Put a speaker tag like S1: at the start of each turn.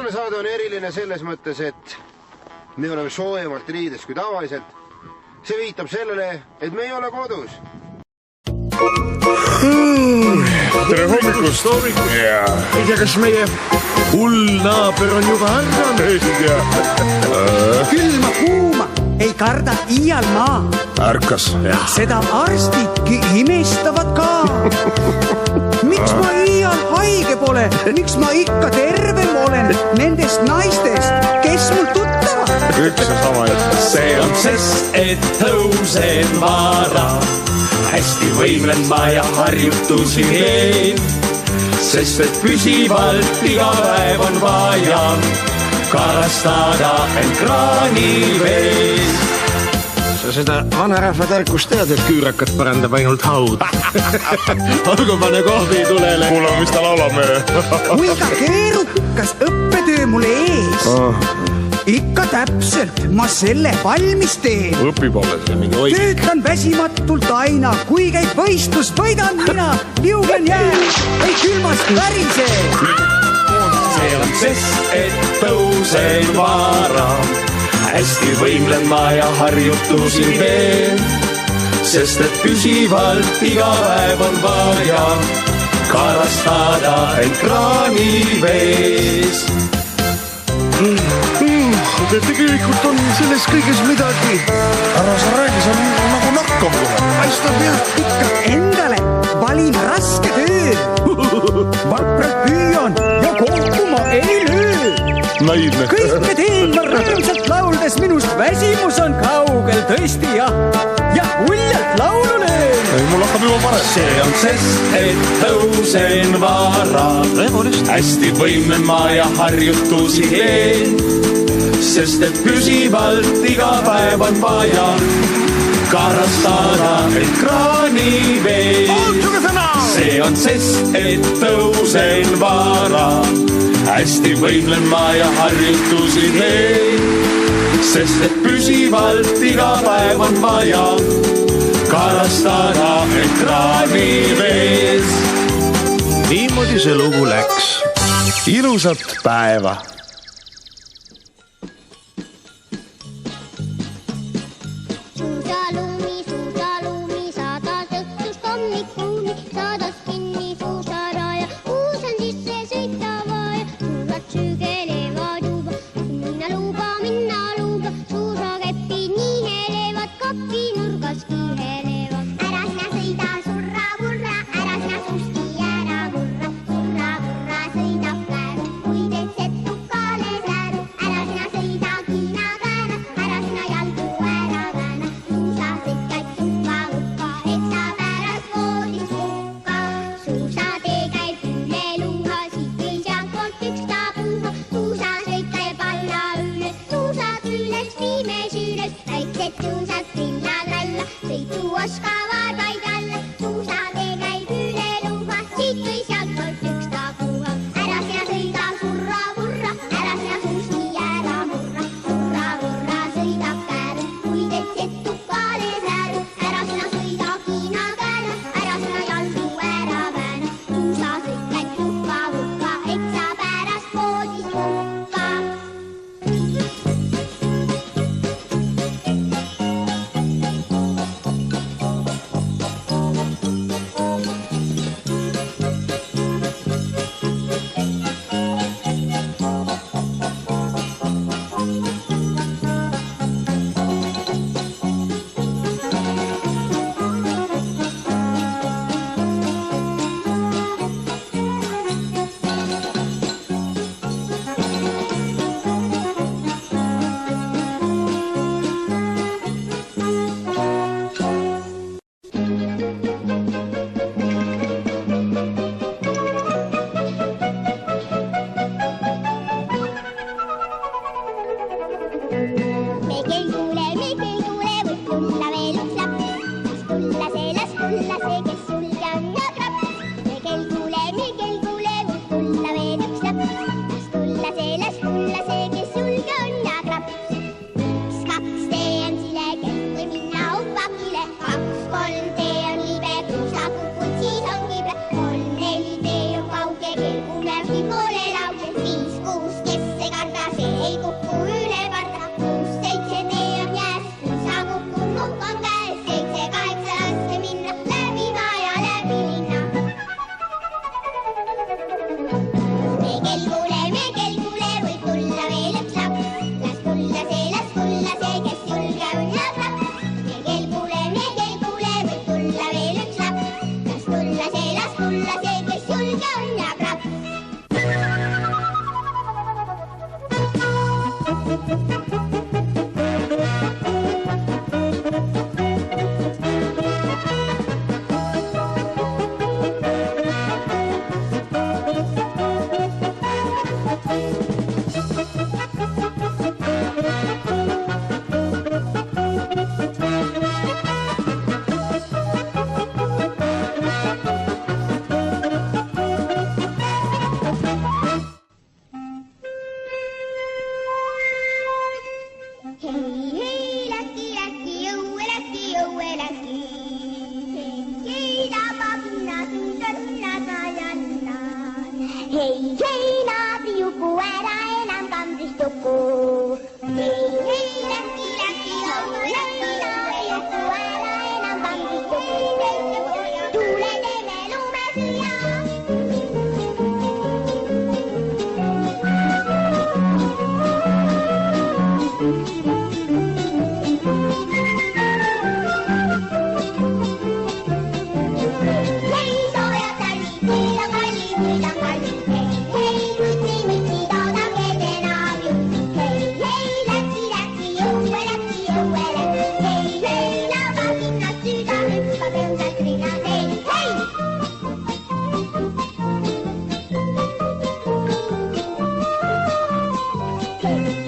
S1: Tänane saade on eriline selles mõttes, et me oleme soojemalt riides kui tavaliselt. See viitab sellele, et me ei ole kodus.
S2: Tere hommikust! Ei tea, kas meie hull naaber on juba ärganud? Ei tea.
S3: Külma kuuma ei karda iial maa.
S2: Ärkas.
S3: Seda arstidki imestavad ka. Miks ma iial haige pole? Miks ma ikka tervem olen nendest naistest, kes mul tuttavad?
S2: Üks ja sama jätta.
S4: See on sest, et tõusen vara. Hästi võimlen ma ja harjutusi teen. Sest et püsivalt iga päev on vaja karastada end kraani vees.
S2: Sa seda vanarahva tarkust tead, et küürakat parandab ainult haud. Olgu pane kohvi tulele. Kuulame, mis ta laulab meile.
S3: Kuinka keerukas õppetöö mul ees. Ikka täpselt ma selle valmis teen.
S2: Õpib alles ja mingi oig.
S3: Töötan väsimatult aina, kui käib võistlus, võidan mina, liugen jää, ei külmast värise.
S4: See on sest, et tõusen vara. Hästi võimlen ma ja harjutusi teen. Sest et püsivalt iga päev on vaja karastada end kraani vees.
S2: Tegelikult on selles kõiges midagi. Ära sa räägi, see on nagu nakkav kohe. Paistab jah.
S3: Ikka endale valin raske töö. Vapralt püüan ja kokku ma ei löö.
S2: Naivne.
S3: Kõike teen ma rõõmsalt lauldes, minust väsimus on kaugel tõesti ja uljalt laulu löön.
S2: Ei, mul hakkab juba parem.
S4: See on sest, et tõusen vara. Hästi võimlen ma ja harjutusi teen. Sest et püsivalt iga päev on vaja karastada end kraani vees. See on sest, et tõusen vara. Hästi võimlen ma ja harjutusi teen. Sest et püsivalt iga päev on vaja karastada end kraani vees.
S2: Niimoodi see lugu läks. Ilusat päeva!
S5: Hei, hei, naapi joku, älä enää kantistuku. Hei, hei, läkki, läkki, läkki, naapi joku, älä enää kantistuku. Tuule teemme lumesia. Hey!